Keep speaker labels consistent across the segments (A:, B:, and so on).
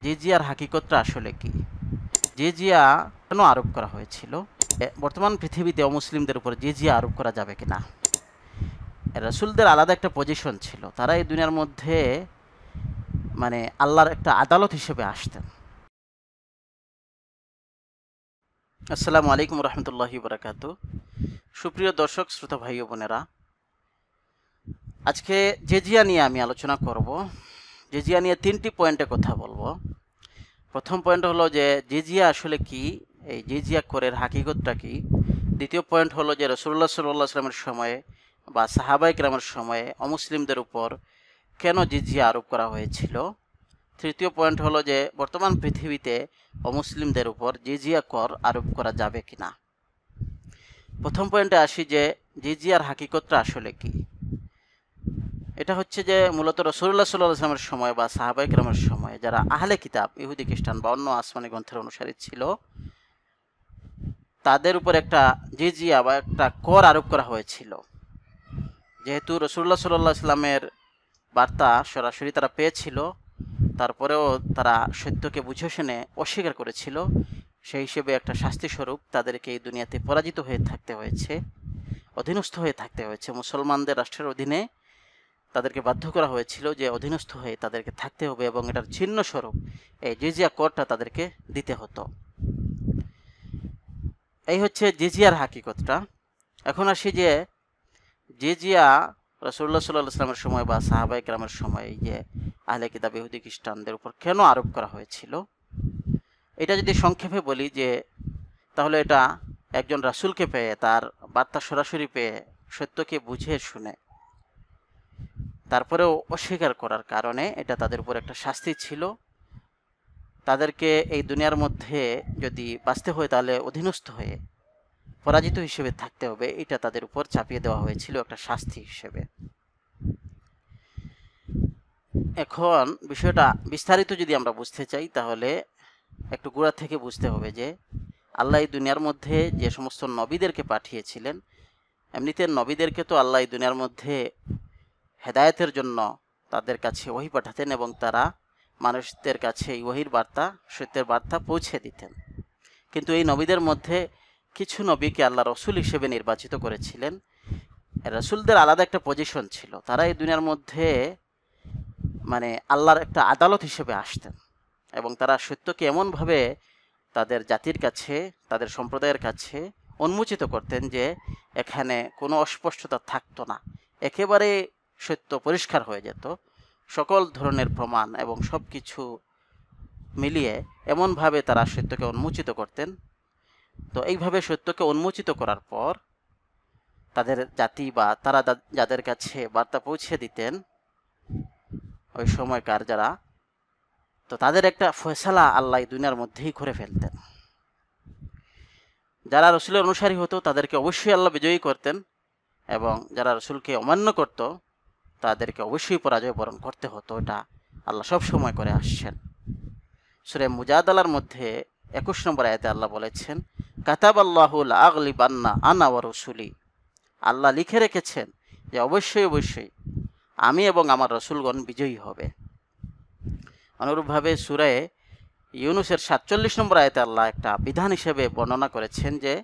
A: জিজিয়ার হাকিকতটা আসলে কি, জিজিয়া কেন আরোপ করা হয়েছিল, বর্তমান পৃথিবীতে অমুসলিমদের উপর জিজিয়া আরোপ করা যাবে কিনা। রাসূলদের আলাদা একটা পজিশন ছিল, তারা এই দুনিয়ার মধ্যে মানে আল্লাহর একটা আদালত হিসেবে আসতেন। আসসালামু আলাইকুম রহমতুল্লাহি বারাকাতু। সুপ্রিয় দর্শক শ্রোতা ভাই ও বোনেরা, আজকে জিজিয়া নিয়ে আমি আলোচনা করব। জিজিয়া নিয়ে তিনটি পয়েন্টে কথা বলবো। প্রথম পয়েন্ট হলো যে জিজিয়া আসলে কি, এই জিজিয়া করের হাকিকতটা কি। দ্বিতীয় পয়েন্ট হলো যে রাসূলুল্লাহ সাল্লাল্লাহু আলাইহি ওয়াসাল্লামের সময়ে বা সাহাবায়ে কেরামের সময়ে অমুসলিমদের উপর কেন জিজিয়া আরোপ করা হয়েছিল। তৃতীয় পয়েন্ট হলো যে বর্তমান পৃথিবীতে অমুসলিমদের উপর জিজিয়া কর আরোপ করা যাবে কিনা। প্রথম পয়েন্টে আসি যে জিজিয়ার হাকিকতটা আসলে কি। এটা হচ্ছে যে মূলত রাসূলুল্লাহ সাল্লাল্লাহু আলাইহি ওয়াসাল্লামের সময় বা সাহাবায়ে কেরামের সময়ে যারা আহলে কিতাব, ইহুদি খ্রিস্টান বা অন্য আসমানি গ্রন্থের অনুসারী ছিল, তাদের উপর একটা জিজিয়া বা একটা কর আরোপ করা হয়েছিল। যেহেতু রাসূলুল্লাহ সাল্লাল্লাহু আলাইহি ওয়াসাল্লামের বার্তা সরাসরি তারা পেয়েছিল, তারপরেও তারা সত্যকে বুঝে শুনে অস্বীকার করেছিল, সেই হিসেবে একটা শাস্তিস্বরূপ তাদেরকে এই দুনিয়াতে পরাজিত হয়ে থাকতে হয়েছে, অধীনস্থ হয়ে থাকতে হয়েছে। মুসলমানদের রাষ্ট্রের অধীনে তাদেরকে বাধ্য করা হয়েছিল যে অধীনস্থ হয়ে তাদেরকে থাকতে হবে এবং এটার চিহ্ন স্বরূপ এই জিজিয়া করটা তাদেরকে দিতে হতো। এই হচ্ছে জিজিয়ার হাকিকতটা। এখন আসি যে জিজিয়া রাসূলুল্লাহ সাল্লাল্লাহু আলাইহি ওয়াসাল্লামের সময় বা সাহাবায়ে কেরামের সময় এই যে আহলে কিতাব ইহুদি খ্রিস্টানদের উপর কেন আরোপ করা হয়েছিল, এটা যদি সংক্ষেপে বলি যে তাহলে এটা একজন রাসূলকে পেয়ে, তার বার্তা সরাসরি পেয়ে, সত্যকে বুঝে শুনে তারপরেও অস্বীকার করার কারণে এটা তাদের উপর একটা শাস্তি ছিল। তাদেরকে এই দুনিয়ার মধ্যে যদি বাঁচতে হয় তাহলে অধীনস্থ হয়ে পরাজিত হিসেবে থাকতে হবে, এটা তাদের উপর চাপিয়ে দেওয়া হয়েছিল একটা শাস্তি হিসেবে। এখন বিষয়টা বিস্তারিত যদি আমরা বুঝতে চাই তাহলে একটু গোড়া থেকে বুঝতে হবে যে আল্লাহ এই দুনিয়ার মধ্যে যে সমস্ত নবীদেরকে পাঠিয়েছিলেন, এমনিতে নবীদেরকে তো আল্লাহ এই দুনিয়ার মধ্যে হেদায়েতের জন্য তাদের কাছে ওহী পাঠাতেন এবং তারা মানুষদের কাছে এই ওহীর বার্তা, সত্যের বার্তা পৌঁছে দিতেন। কিন্তু এই নবীদের মধ্যে কিছু নবীকে আল্লাহ রসুল হিসেবে নির্বাচিত করেছিলেন। রসুলদের আলাদা একটা পজিশন ছিল, তারা এই দুনিয়ার মধ্যে মানে আল্লাহর একটা আদালত হিসেবে আসতেন এবং তারা সত্যকে এমনভাবে তাদের জাতির কাছে, তাদের সম্প্রদায়ের কাছে উন্মোচিত করতেন যে এখানে কোনো অস্পষ্টতা থাকতো না, একেবারে সত্য পরিষ্কার হয়ে যেত। সকল ধরনের প্রমাণ এবং সব কিছু মিলিয়ে এমনভাবে তারা সত্যকে উন্মোচিত করতেন। তো এইভাবে সত্যকে উন্মোচিত করার পর তাদের জাতি বা তারা যাদের কাছে বার্তা পৌঁছে দিতেন ওই সময়কার যারা, তো তাদের একটা ফয়সালা আল্লাহ দুনিয়ার মধ্যেই করে ফেলতেন। যারা রসুলের অনুসারী হতো তাদেরকে অবশ্যই আল্লাহ বিজয়ী করতেন এবং যারা রসুলকে অমান্য করত তাদেরকে অবশ্যই পরাজয় বরণ করতে হতো। এটা আল্লাহ সব সময় করে আসছেন। সূরা মুজাদালার মধ্যে 21 নম্বর আয়াতে আল্লাহ বলেছেন, কাতাবাল্লাহু লা আগলিবান্না আনা ওয়া রসুলি, আল্লাহ লিখে রেখেছেন যে অবশ্যই অবশ্যই আমি এবং আমার রসুলগণ বিজয়ী হবে। অনুরূপভাবে সূরা ইউনুসের 47 নম্বর আয়াতে আল্লাহ একটা বিধান হিসেবে বর্ণনা করেছেন যে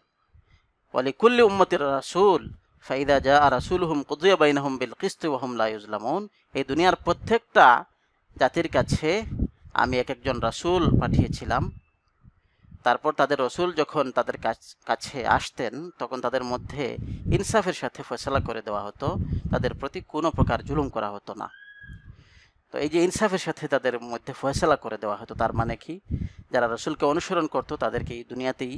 A: ওয়ালিকুল্লি উম্মতির রাসূল ফাইদা জাআ রাসূলুহুম কুদিয়া বাইনাহুম বিল কিসতি ওয়া হুম লা ইউজলামুন, এই দুনিয়ার প্রত্যেকটা জাতির কাছে আমি এক একজন রাসূল পাঠিয়েছিলাম। তারপর তাদের রসুল যখন তাদের কাছে আসতেন তখন তাদের মধ্যে ইনসাফের সাথে ফয়সালা করে দেওয়া হতো, তাদের প্রতি কোনো প্রকার জুলুম করা হতো না। তো এই যে ইনসাফের সাথে তাদের মধ্যে ফয়সালা করে দেওয়া হতো, তার মানে কি, যারা রসুলকে অনুসরণ করত তাদেরকে এই দুনিয়াতেই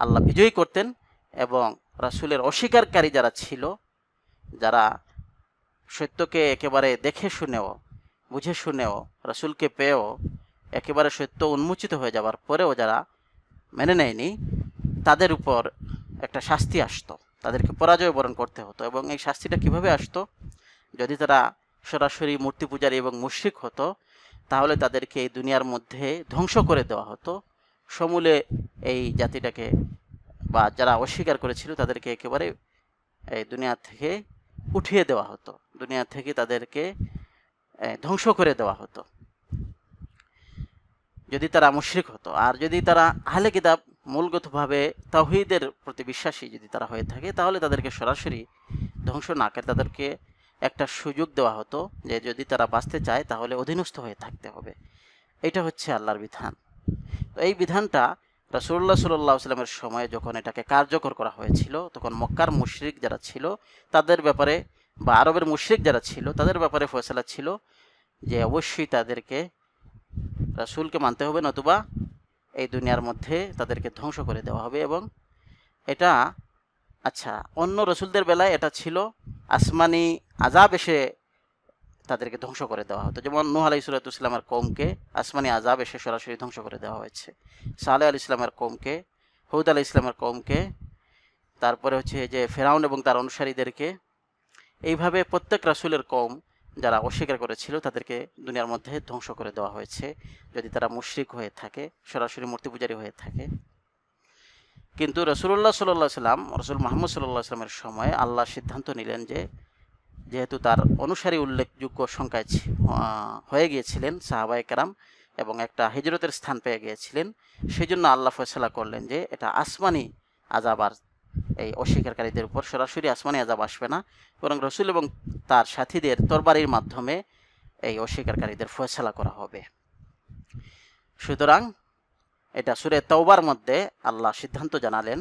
A: আল্লাহ বিজয়ী করতেন এবং রাসূলের অস্বীকারী যারা ছিল, যারা সত্যকে একেবারে দেখে শুনেও বুঝে শুনেও রাসূলকে পেয়েও একেবারে সত্য উন্মোচিত হয়ে যাওয়ার পরেও যারা মেনে নেয়নি, তাদের উপর একটা শাস্তি আসতো, তাদেরকে পরাজয় বরণ করতে হতো। এবং এই শাস্তিটা কিভাবে আসতো, যদি তারা সরাসরি মূর্তি পূজারী এবং মুশরিক হতো তাহলে তাদেরকে এই দুনিয়ার মধ্যে ধ্বংস করে দেওয়া হতো, সমূলে এই জাতিটাকে বা যারা অস্বীকার করেছিল তাদেরকে একেবারে এই দুনিয়া থেকে উঠিয়ে দেওয়া হতো, দুনিয়া থেকে তাদেরকে ধ্বংস করে দেওয়া হতো। যদি তারা মুশরিক হতো। আর যদি তারা আহলে কিতাব মূলগতভাবে তাওহীদের প্রতি বিশ্বাসী যদি তারা হয়ে থাকে, তাহলে তাদেরকে সরাসরি ধ্বংস না করে তাদেরকে একটা সুযোগ দেওয়া হতো যে যদি তারা বাঁচতে চায় তাহলে অধীনস্থ হয়ে থাকতে হবে। এটা হচ্ছে আল্লাহর বিধান। তো এই বিধানটা রাসূলুল্লাহ সাল্লাল্লাহু আলাইহি ওয়াসাল্লামের সময়ে যখন এটাকে কার্যকর করা হয়েছিল, তখন মক্কার মুশরিক যারা ছিল তাদের ব্যাপারে, বা আরবের মুশরিক যারা ছিল তাদের ব্যাপারে ফয়সালা ছিল যে অবশ্যই তাদেরকে রাসূলকে মানতে হবে, নতুবা এই দুনিয়ার মধ্যে তাদেরকে ধ্বংস করে দেওয়া হবে। এবং এটা আচ্ছা, অন্য রসুলদের বেলায় এটা ছিল আসমানি আযাব এসে তাদেরকে ধ্বংস করে দেওয়া হতো। যেমন নূহ আলাইহিস সালামের কওমকে আসমানি আযাব এসে সরাসরি ধ্বংস করে দেওয়া হয়েছে। সালেহ আলাইহিস সালামের কওমকে, হুদ আলাইহিস সালামের কওমকে, তারপরে হচ্ছে যে ফেরাউন এবং তার অনুসারীদেরকে, এইভাবে প্রত্যেক রাসূলের কওম যারা অস্বীকার করেছিল তাদেরকে দুনিয়ার মধ্যে ধ্বংস করে দেওয়া হয়েছে যদি তারা মুশরিক হয়ে থাকে, সরাসরি মূর্তি পূজারী হয়ে থাকে। কিন্তু রাসূলুল্লাহ সাল্লাল্লাহু আলাইহি ওয়াসাল্লাম, রাসূল মুহাম্মদ সাল্লাল্লাহু আলাইহি ওয়াসাল্লামের সময় আল্লাহ সিদ্ধান্ত নিলেন যে যেহেতু তার অনুসারী উল্লেখযোগ্য সংখ্যায় হয়ে গিয়েছিলেন সাহাবায়ে কেরাম এবং একটা হিজরতের স্থান পেয়ে গিয়েছিলেন, সেই জন্য আল্লাহ ফয়সালা করলেন যে এটা আসমানি আযাব আর এই অস্বীকারীদের উপর সরাসরি আসমানি আযাব আসবে না, বরং রসুল এবং তার সাথীদের তরবারির মাধ্যমে এই অস্বীকারীদের ফয়সালা করা হবে। সুতরাং এটা সূরা তাওবার মধ্যে আল্লাহ সিদ্ধান্ত জানালেন।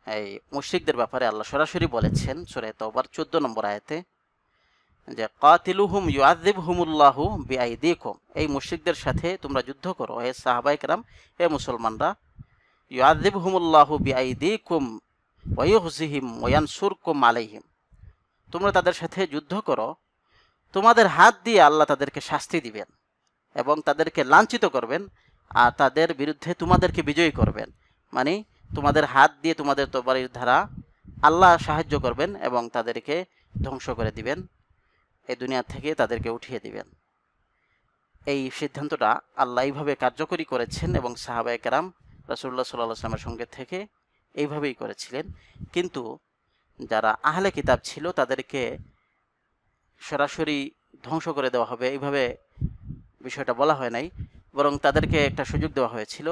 A: এই মুশরিকদের ব্যাপারে আল্লাহ সরাসরি বলেছেন সূরা তাওবার 14 নম্বর আয়াতে যে কাতিলুহুম ইউআযিবহুমুল্লাহু বিআইদিকুম, এই মুশরিকদের সাথে তোমরা যুদ্ধ করো হে সাহাবায়ে কেরাম, হে মুসলমানরা। ইউআযিবহুমুল্লাহু বিআইদিকুম ওয়া ইউখজিহিম ওয়া ইয়ানসুরকুম আলাইহিম, তোমরা তাদের সাথে যুদ্ধ করো, তোমাদের হাত দিয়ে আল্লাহ তাদেরকে শাস্তি দিবেন এবং তাদেরকে লাঞ্ছিত করবেন, আর তাদের বিরুদ্ধে তোমাদেরকে বিজয়ী করবেন। মানে তোমাদের হাত দিয়ে তোমাদের তরবারির দ্বারা আল্লাহ সাহায্য করবেন এবং তাদেরকে ধ্বংস করে দিবেন, এই দুনিয়া থেকে তাদেরকে উঠিয়ে দিবেন। এই সিদ্ধান্তটা আল্লাহ এইভাবে কার্যকরী করেছেন এবং সাহাবায়ে কেরাম রাসূলুল্লাহ সাল্লাল্লাহু আলাইহি ওয়াসাল্লামের সঙ্গে থেকে এইভাবেই করেছিলেন। কিন্তু যারা আহলে কিতাব ছিল তাদেরকে সরাসরি ধ্বংস করে দেওয়া হবে এইভাবে বিষয়টা বলা হয় নাই, বরং তাদেরকে একটা সুযোগ দেওয়া হয়েছিল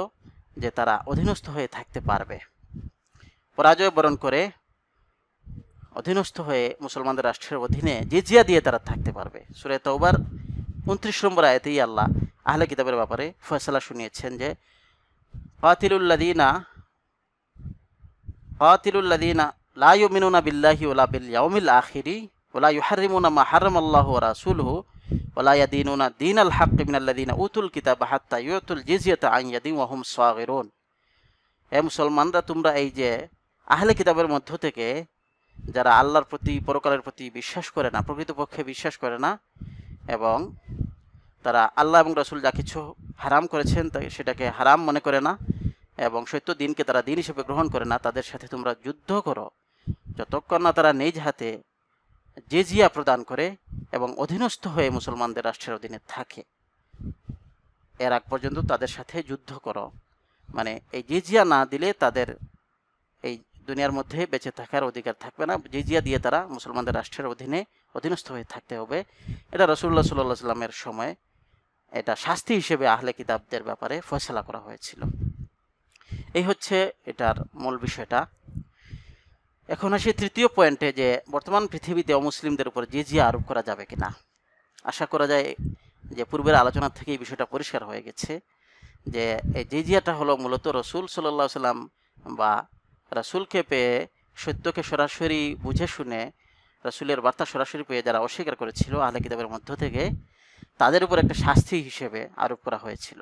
A: যে তারা অধীনস্থ হয়ে থাকতে পারবে, পরাজয় বরণ করে অধীনস্থ হয়ে মুসলমানদের রাষ্ট্রের অধীনে জিজিয়া দিয়ে তারা থাকতে পারবে। সূরা তাওবার 29 নম্বর আয়াতেই আল্লাহ আহলে কিতাবের ব্যাপারে ফয়সালা শুনিয়েছেন যে কাতিলুল্লাযীনা লা ইউমিনুনা বিল্লাহি ওয়ালা বিল ইয়াউমিল আখিরি ওয়ালা ইউহাররিমুনা মা হারামাল্লাহু ওয়া রাসূলুহু ওয়ালা ইয়াদিনুনা দীনাল হাক্কি মিনাল্লাযীনা উতুল কিতাবা হাত্তা ইউতুল জিজিয়াতা আন ইয়াদিন ওয়া হুম সাগিরুন। হে মুসলমানরা, তোমরা এই যে আহলে কিতাবের মধ্য থেকে যারা আল্লাহর প্রতি, পরকালের প্রতি বিশ্বাস করে না, প্রকৃতপক্ষে বিশ্বাস করে না, এবং তারা আল্লাহ এবং রাসূল যা কিছু হারাম করেছেন সেটাকে হারাম মনে করে না এবং সত্য দিনকে তারা দিন হিসেবে গ্রহণ করে না, তাদের সাথে তোমরা যুদ্ধ করো যতক্ষণ না তারা নিজ হাতে জিজিয়া প্রদান করে এবং অধীনস্থ হয়ে মুসলমানদের রাষ্ট্রের অধীনে থাকে। এর আগ পর্যন্ত তাদের সাথে যুদ্ধ করো। মানে এই জিজিয়া না দিলে তাদের এই দুনিয়ার মধ্যে বেঁচে থাকার অধিকার থাকবে না, জিজিয়া দিয়ে তারা মুসলমানদের রাষ্ট্রের অধীনে অধীনস্থ হয়ে থাকতে হবে। এটা রাসূলুল্লাহ সাল্লাল্লাহু আলাইহি ওয়াসাল্লামের সময় এটা শাস্তি হিসেবে আহলে কিতাবদের ব্যাপারে ফয়সালা করা হয়েছিল। এই হচ্ছে এটার মূল বিষয়টা। এখন আসি তৃতীয় পয়েন্টে, যে বর্তমান পৃথিবীতে অমুসলিমদের উপর জিজিয়া আরোপ করা যাবে কিনা। আশা করা যায় যে পূর্বের আলোচনা থেকে এই বিষয়টা পরিষ্কার হয়ে গেছে যে এই জিজিয়াটা হলো মূলত রাসূল সাল্লাল্লাহু আলাইহি ওয়াসাল্লাম বা রাসূলকে পেয়ে, সত্যকে সরাসরি বুঝে শুনে রাসূলের বার্তা সরাসরি পেয়ে যারা অস্বীকার করেছিল আহলে কিতাবের মধ্য থেকে, তাদের উপর একটা শাস্তি হিসেবে আরোপ করা হয়েছিল।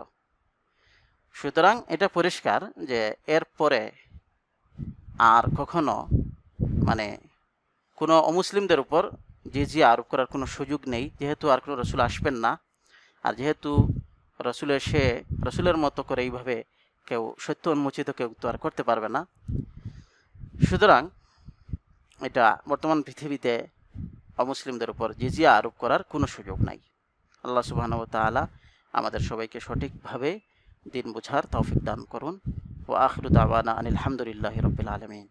A: সুতরাং এটা পরিষ্কার যে এর পরে আর কখনো মানে কোনো অমুসলিমদের উপর জিজিয়া আরোপ করার কোনো সুযোগ নেই, যেহেতু আর কোনো রাসূল আসবেন না। আর যেহেতু রাসূলের মতো করে এইভাবে কেউ সত্য উন্মোচিত কেউ তো আর করতে পারবে না, সুতরাং এটা বর্তমান পৃথিবীতে অমুসলিমদের উপর জিজিয়া আরোপ করার কোনো সুযোগ নাই। আল্লাহ সুবহানাহু ওয়া তাআলা আমাদের সবাইকে সঠিকভাবে দিন বুঝার তৌফিক দান করুন। ওয়া আখিরু দাওয়ানা আনিল হামদুলিল্লাহি রাব্বিল আলামিন।